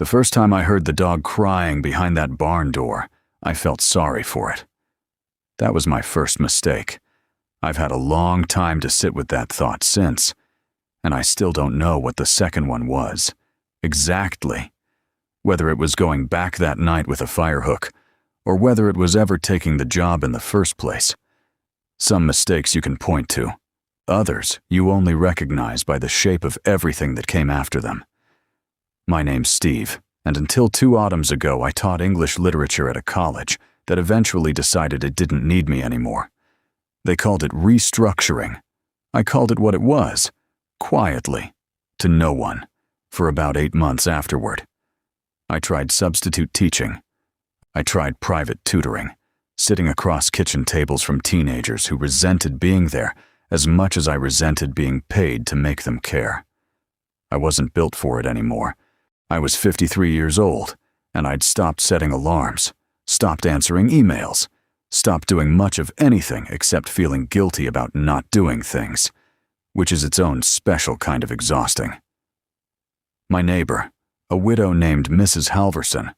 The first time I heard the dog crying behind that barn door, I felt sorry for it. That was my first mistake. I've had a long time to sit with that thought since, and I still don't know what the second one was. Exactly. Whether it was going back that night with a firehook, or whether it was ever taking the job in the first place. Some mistakes you can point to. Others you only recognize by the shape of everything that came after them. My name's Steve, and until 2 autumns ago I taught English literature at a college that eventually decided it didn't need me anymore. They called it restructuring. I called it what it was, quietly, to no one, for about 8 months afterward. I tried substitute teaching. I tried private tutoring, sitting across kitchen tables from teenagers who resented being there as much as I resented being paid to make them care. I wasn't built for it anymore. I was 53 years old, and I'd stopped setting alarms, stopped answering emails, stopped doing much of anything except feeling guilty about not doing things, which is its own special kind of exhausting. My neighbor, a widow named Mrs. Halverson,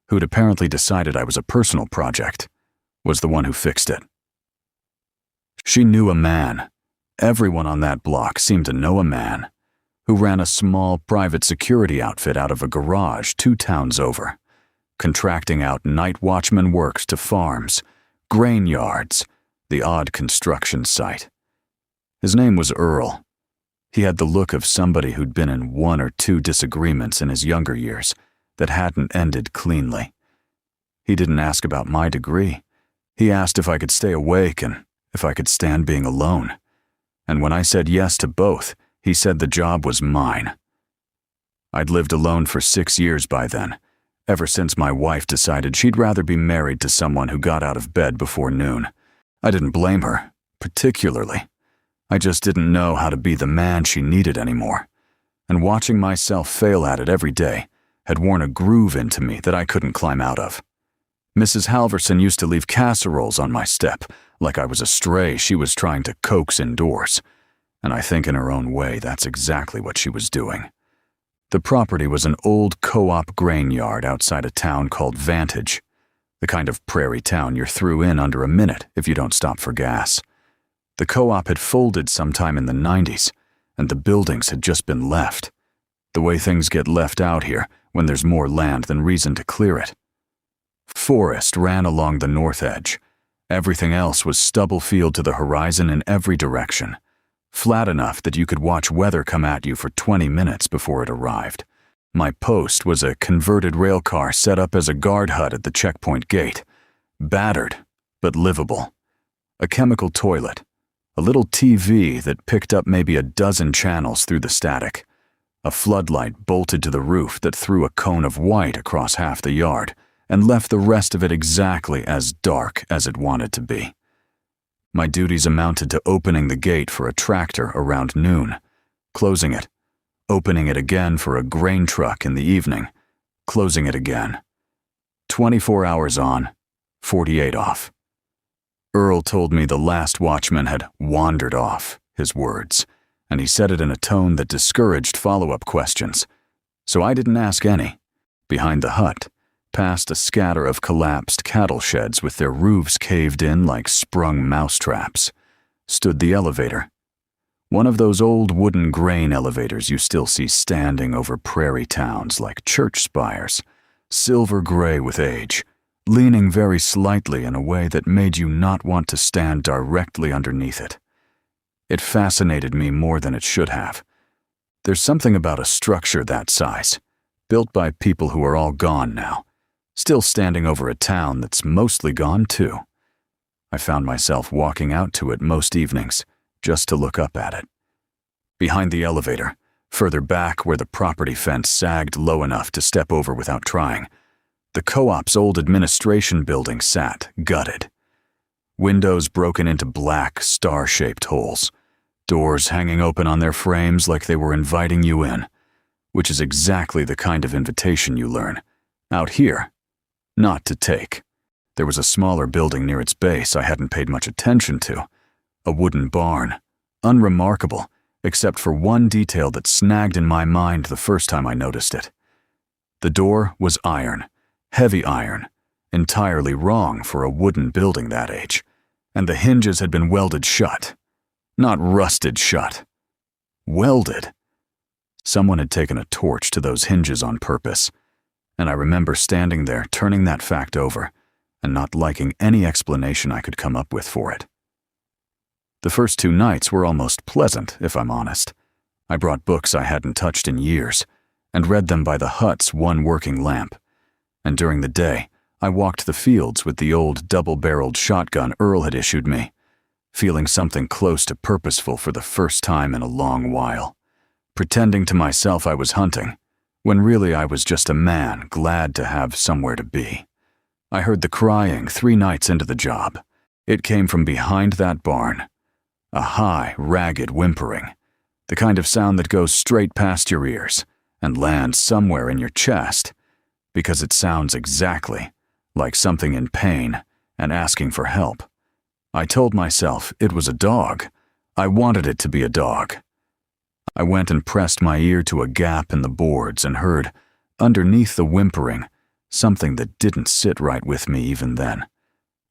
who'd apparently decided I was a personal project, was the one who fixed it. She knew a man. Everyone on that block seemed to know a man who ran a small private security outfit out of a garage 2 towns over, contracting out night-watchman works to farms, grain yards, the odd construction site. His name was Earl. He had the look of somebody who'd been in 1 or 2 disagreements in his younger years that hadn't ended cleanly. He didn't ask about my degree. He asked if I could stay awake and if I could stand being alone. And when I said yes to both, he said the job was mine. I'd lived alone for 6 years by then, ever since my wife decided she'd rather be married to someone who got out of bed before noon. I didn't blame her, particularly. I just didn't know how to be the man she needed anymore. And watching myself fail at it every day had worn a groove into me that I couldn't climb out of. Mrs. Halverson used to leave casseroles on my step, like I was a stray she was trying to coax indoors. And I think in her own way that's exactly what she was doing. The property was an old co-op grain yard outside a town called Vantage, the kind of prairie town you're through in under a minute if you don't stop for gas. The co-op had folded sometime in the 90s, and the buildings had just been left. The way things get left out here when there's more land than reason to clear it. Forest ran along the north edge. Everything else was stubble field to the horizon in every direction, flat enough that you could watch weather come at you for 20 minutes before it arrived. My post was a converted rail car set up as a guard hut at the checkpoint gate, battered but livable. A chemical toilet, a little TV that picked up maybe a dozen channels through the static, a floodlight bolted to the roof that threw a cone of white across half the yard and left the rest of it exactly as dark as it wanted to be. My duties amounted to opening the gate for a tractor around noon, closing it, opening it again for a grain truck in the evening, closing it again. 24 hours on, 48 off. Earl told me the last watchman had wandered off, his words, and he said it in a tone that discouraged follow-up questions. So I didn't ask any. Behind the hut, past a scatter of collapsed cattle sheds with their roofs caved in like sprung mousetraps, stood the elevator. One of those old wooden grain elevators you still see standing over prairie towns like church spires, silver gray with age, leaning very slightly in a way that made you not want to stand directly underneath it. It fascinated me more than it should have. There's something about a structure that size, built by people who are all gone now, still standing over a town that's mostly gone too. I found myself walking out to it most evenings, just to look up at it. Behind the elevator, further back where the property fence sagged low enough to step over without trying, the co-op's old administration building sat, gutted. Windows broken into black, star-shaped holes, doors hanging open on their frames like they were inviting you in, which is exactly the kind of invitation you learn, out here, not to take. There was a smaller building near its base I hadn't paid much attention to, a wooden barn, unremarkable, except for one detail that snagged in my mind the first time I noticed it. The door was iron, heavy iron, entirely wrong for a wooden building that age, and the hinges had been welded shut. Not rusted shut. Welded. Someone had taken a torch to those hinges on purpose, and I remember standing there turning that fact over and not liking any explanation I could come up with for it. The first 2 nights were almost pleasant, if I'm honest. I brought books I hadn't touched in years and read them by the hut's one working lamp, and during the day, I walked the fields with the old double-barreled shotgun Earl had issued me, feeling something close to purposeful for the first time in a long while, pretending to myself I was hunting, when really I was just a man glad to have somewhere to be. I heard the crying 3 nights into the job. It came from behind that barn. A high, ragged whimpering, the kind of sound that goes straight past your ears and lands somewhere in your chest, because it sounds exactly like something in pain and asking for help. I told myself it was a dog. I wanted it to be a dog. I went and pressed my ear to a gap in the boards and heard, underneath the whimpering, something that didn't sit right with me even then.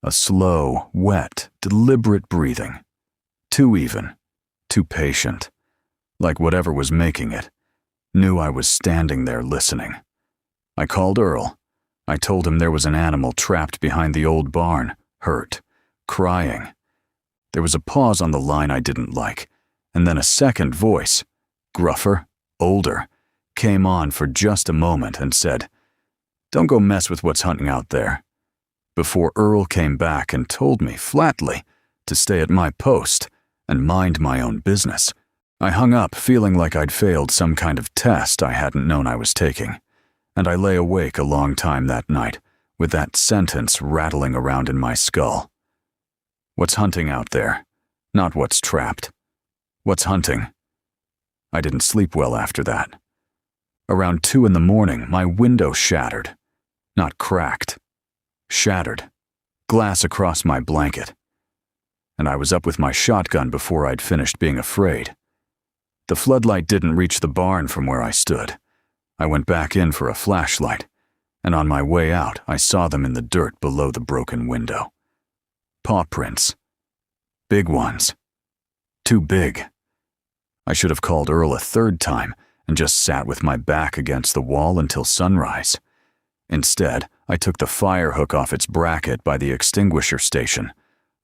A slow, wet, deliberate breathing. Too even, too patient, like whatever was making it knew I was standing there listening. I called Earl. I told him there was an animal trapped behind the old barn, hurt, crying. There was a pause on the line I didn't like, and then a second voice, gruffer, older, came on for just a moment and said, "Don't go mess with what's hunting out there," before Earl came back and told me flatly to stay at my post and mind my own business. I hung up feeling like I'd failed some kind of test I hadn't known I was taking, and I lay awake a long time that night with that sentence rattling around in my skull. What's hunting out there, not what's trapped. What's hunting? I didn't sleep well after that. Around 2 in the morning, my window shattered. Not cracked. Shattered. Glass across my blanket. And I was up with my shotgun before I'd finished being afraid. The floodlight didn't reach the barn from where I stood. I went back in for a flashlight, and on my way out, I saw them in the dirt below the broken window. Paw prints. Big ones. Too big. I should have called Earl a 3rd time and just sat with my back against the wall until sunrise. Instead, I took the fire hook off its bracket by the extinguisher station,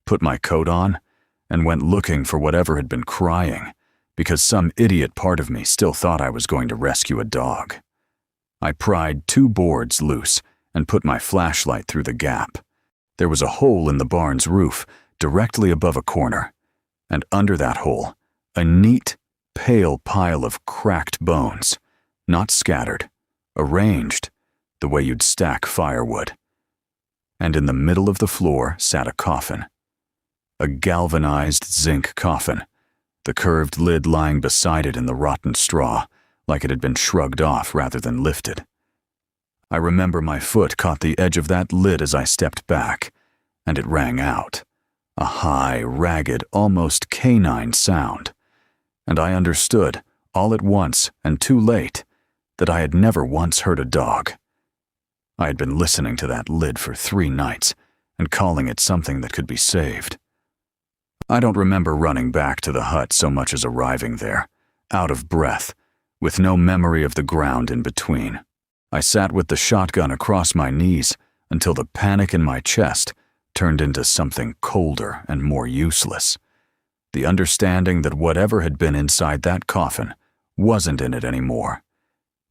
put my coat on, and went looking for whatever had been crying, because some idiot part of me still thought I was going to rescue a dog. I pried 2 boards loose and put my flashlight through the gap. There was a hole in the barn's roof directly above a corner, and under that hole, a neat, pale pile of cracked bones, not scattered, arranged the way you'd stack firewood. And in the middle of the floor sat a coffin. A galvanized zinc coffin, the curved lid lying beside it in the rotten straw, like it had been shrugged off rather than lifted. I remember my foot caught the edge of that lid as I stepped back, and it rang out, a high, ragged, almost canine sound, and I understood, all at once and too late, that I had never once heard a dog. I had been listening to that lid for 3 nights and calling it something that could be saved. I don't remember running back to the hut so much as arriving there, out of breath, with no memory of the ground in between. I sat with the shotgun across my knees until the panic in my chest turned into something colder and more useless. The understanding that whatever had been inside that coffin wasn't in it anymore,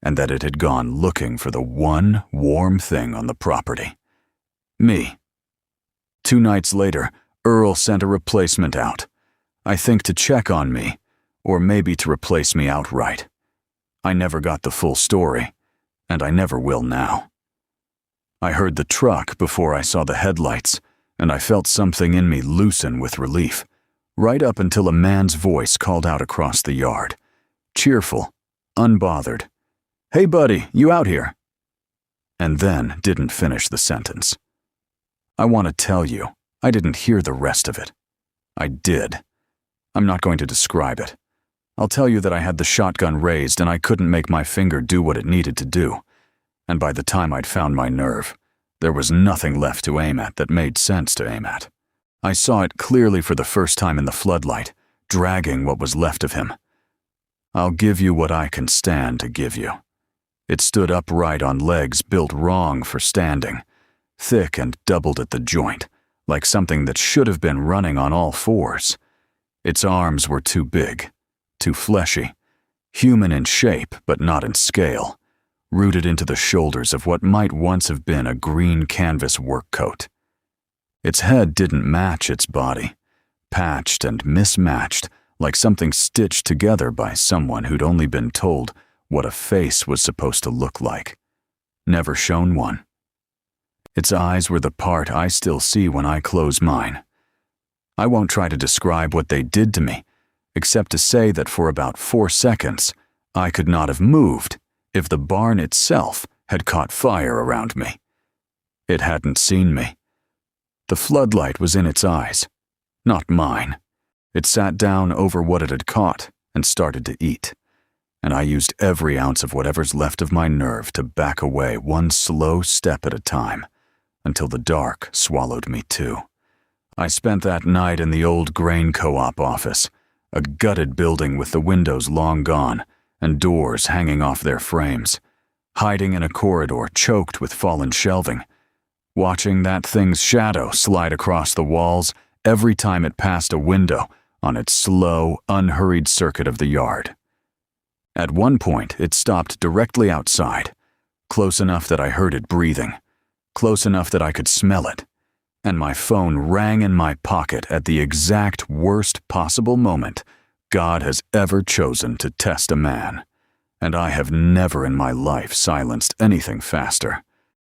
and that it had gone looking for the one warm thing on the property. Me. 2 nights later, Earl sent a replacement out, I think to check on me, or maybe to replace me outright. I never got the full story, and I never will now. I heard the truck before I saw the headlights, and I felt something in me loosen with relief, right up until a man's voice called out across the yard, cheerful, unbothered. "Hey buddy, you out here?" And then didn't finish the sentence. I want to tell you, I didn't hear the rest of it. I did. I'm not going to describe it. I'll tell you that I had the shotgun raised and I couldn't make my finger do what it needed to do. and by the time I'd found my nerve, there was nothing left to aim at that made sense to aim at. I saw it clearly for the first time in the floodlight, dragging what was left of him. I'll give you what I can stand to give you. It stood upright on legs built wrong for standing, thick and doubled at the joint, like something that should have been running on all fours. Its arms were too big, too fleshy, human in shape but not in scale, rooted into the shoulders of what might once have been a green canvas work coat. Its head didn't match its body, patched and mismatched like something stitched together by someone who'd only been told what a face was supposed to look like, never shown one. Its eyes were the part I still see when I close mine. I won't try to describe what they did to me, except to say that for about 4 seconds, I could not have moved if the barn itself had caught fire around me. It hadn't seen me. The floodlight was in its eyes, not mine. It sat down over what it had caught and started to eat, and I used every ounce of whatever's left of my nerve to back away one slow step at a time, until the dark swallowed me too. I spent that night in the old grain co-op office, a gutted building with the windows long gone and doors hanging off their frames, hiding in a corridor choked with fallen shelving, watching that thing's shadow slide across the walls every time it passed a window on its slow, unhurried circuit of the yard. At one point, it stopped directly outside, close enough that I heard it breathing, close enough that I could smell it, and my phone rang in my pocket at the exact worst possible moment God has ever chosen to test a man, and I have never in my life silenced anything faster.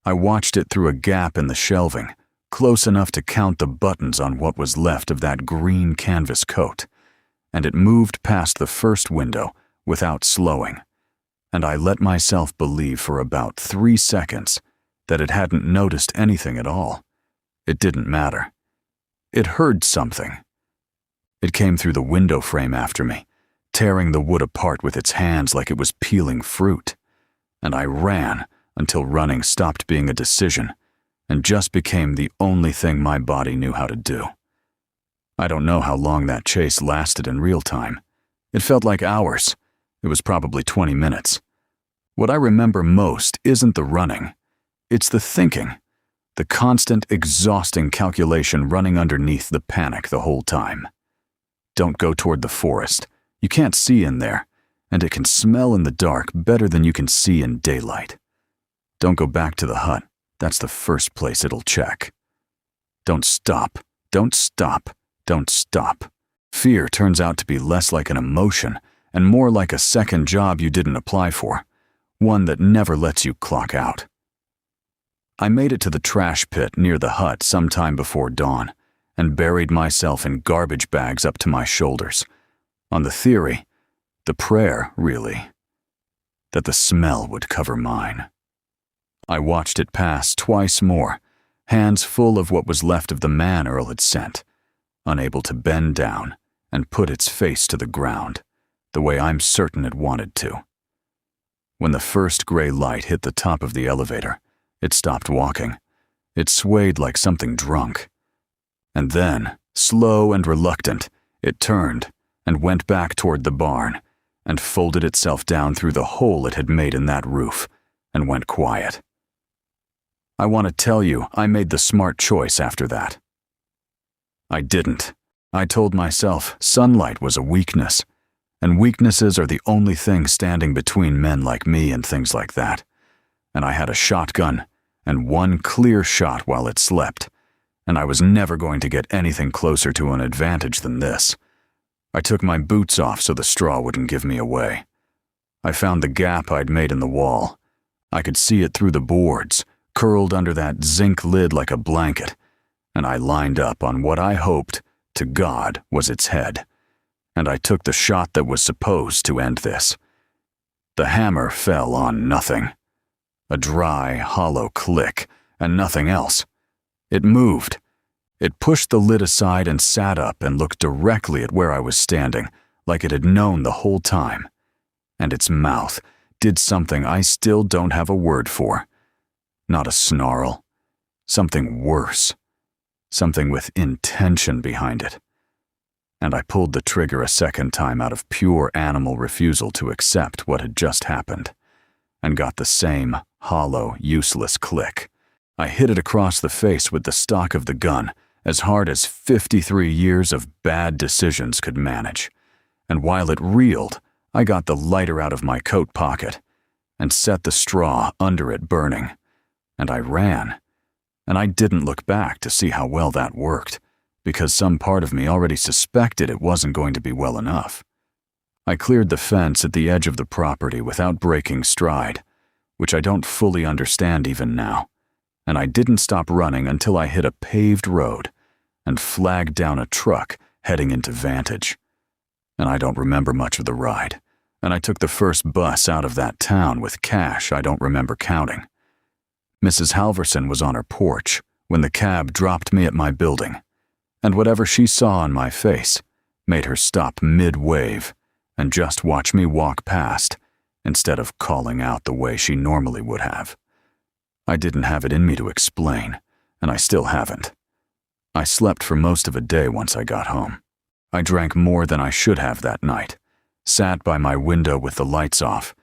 I watched it through a gap in the shelving, close enough to count the buttons on what was left of that green canvas coat, and it moved past the first window without slowing, and I let myself believe for about 3 seconds that it hadn't noticed anything at all. It didn't matter. It heard something. It came through the window frame after me, tearing the wood apart with its hands like it was peeling fruit, and I ran until running stopped being a decision and just became the only thing my body knew how to do. I don't know how long that chase lasted in real time. It felt like hours. It was probably 20 minutes. What I remember most isn't the running. It's the thinking, the constant, exhausting calculation running underneath the panic the whole time. Don't go toward the forest. You can't see in there, and it can smell in the dark better than you can see in daylight. Don't go back to the hut. That's the first place it'll check. Don't stop. Don't stop. Don't stop. Fear turns out to be less like an emotion and more like a second job you didn't apply for, one that never lets you clock out. I made it to the trash pit near the hut sometime before dawn and buried myself in garbage bags up to my shoulders, on the theory, the prayer, really, that the smell would cover mine. I watched it pass twice more, hands full of what was left of the man Earl had sent, unable to bend down and put its face to the ground, the way I'm certain it wanted to. When the first gray light hit the top of the elevator, it stopped walking. It swayed like something drunk. And then, slow and reluctant, it turned and went back toward the barn and folded itself down through the hole it had made in that roof and went quiet. I want to tell you I made the smart choice after that. I didn't. I told myself sunlight was a weakness, and weaknesses are the only thing standing between men like me and things like that. And I had a shotgun and one clear shot while it slept, and I was never going to get anything closer to an advantage than this. I took my boots off so the straw wouldn't give me away. I found the gap I'd made in the wall. I could see it through the boards, curled under that zinc lid like a blanket, and I lined up on what I hoped, to God, was its head. And I took the shot that was supposed to end this. The hammer fell on nothing. A dry, hollow click, and nothing else. It moved. It pushed the lid aside and sat up and looked directly at where I was standing, like it had known the whole time. And its mouth, did something I still don't have a word for. Not a snarl. Something worse. Something with intention behind it. And I pulled the trigger a second time out of pure animal refusal to accept what had just happened, and got the same hollow, useless click. I hit it across the face with the stock of the gun, as hard as 53 years of bad decisions could manage. And while it reeled, I got the lighter out of my coat pocket and set the straw under it burning. And I ran. And I didn't look back to see how well that worked, because some part of me already suspected it wasn't going to be well enough. I cleared the fence at the edge of the property without breaking stride, which I don't fully understand even now, and I didn't stop running until I hit a paved road and flagged down a truck heading into Vantage. And I don't remember much of the ride, and I took the first bus out of that town with cash I don't remember counting. Mrs. Halverson was on her porch when the cab dropped me at my building, and whatever she saw on my face made her stop mid-wave and just watch me walk past instead of calling out the way she normally would have. I didn't have it in me to explain, and I still haven't. I slept for most of a day once I got home. I drank more than I should have that night, sat by my window with the lights off,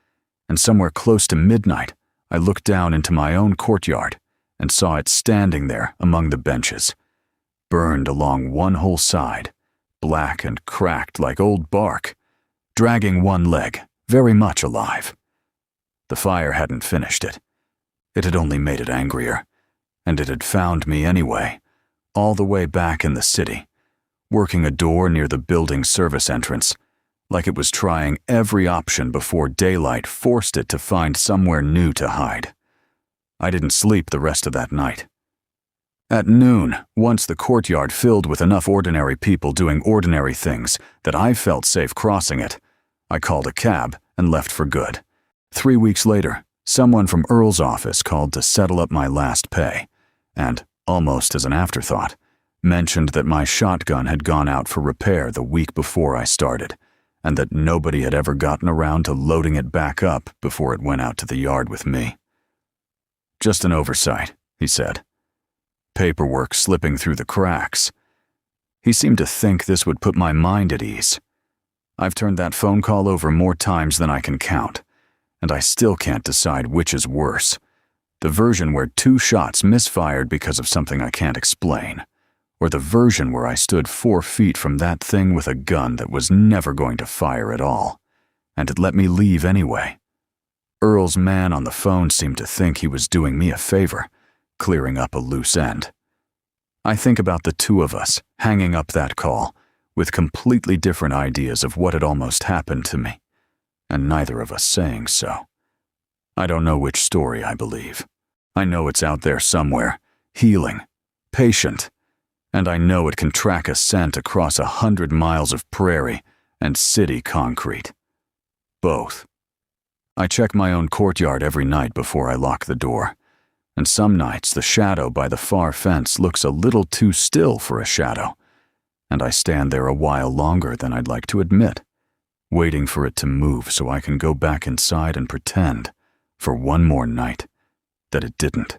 and somewhere close to midnight, I looked down into my own courtyard and saw it standing there among the benches, burned along one whole side, black and cracked like old bark, dragging one leg, very much alive. The fire hadn't finished it. It had only made it angrier, and it had found me anyway, all the way back in the city, working a door near the building service entrance, like it was trying every option before daylight forced it to find somewhere new to hide. I didn't sleep the rest of that night. At noon, once the courtyard filled with enough ordinary people doing ordinary things that I felt safe crossing it, I called a cab and left for good. 3 weeks later, someone from Earl's office called to settle up my last pay, and, almost as an afterthought, mentioned that my shotgun had gone out for repair the week before I started, and that nobody had ever gotten around to loading it back up before it went out to the yard with me. Just an oversight, he said. Paperwork slipping through the cracks. He seemed to think this would put my mind at ease. I've turned that phone call over more times than I can count, and I still can't decide which is worse. The version where 2 shots misfired because of something I can't explain, or the version where I stood 4 feet from that thing with a gun that was never going to fire at all, and it let me leave anyway. Earl's man on the phone seemed to think he was doing me a favor, clearing up a loose end. I think about the 2 of us hanging up that call with completely different ideas of what had almost happened to me, and neither of us saying so. I don't know which story I believe. I know it's out there somewhere, healing, patient, and I know it can track a scent across 100 miles of prairie and city concrete. Both. I check my own courtyard every night before I lock the door, and some nights the shadow by the far fence looks a little too still for a shadow, and I stand there a while longer than I'd like to admit, waiting for it to move so I can go back inside and pretend, for one more night, that it didn't.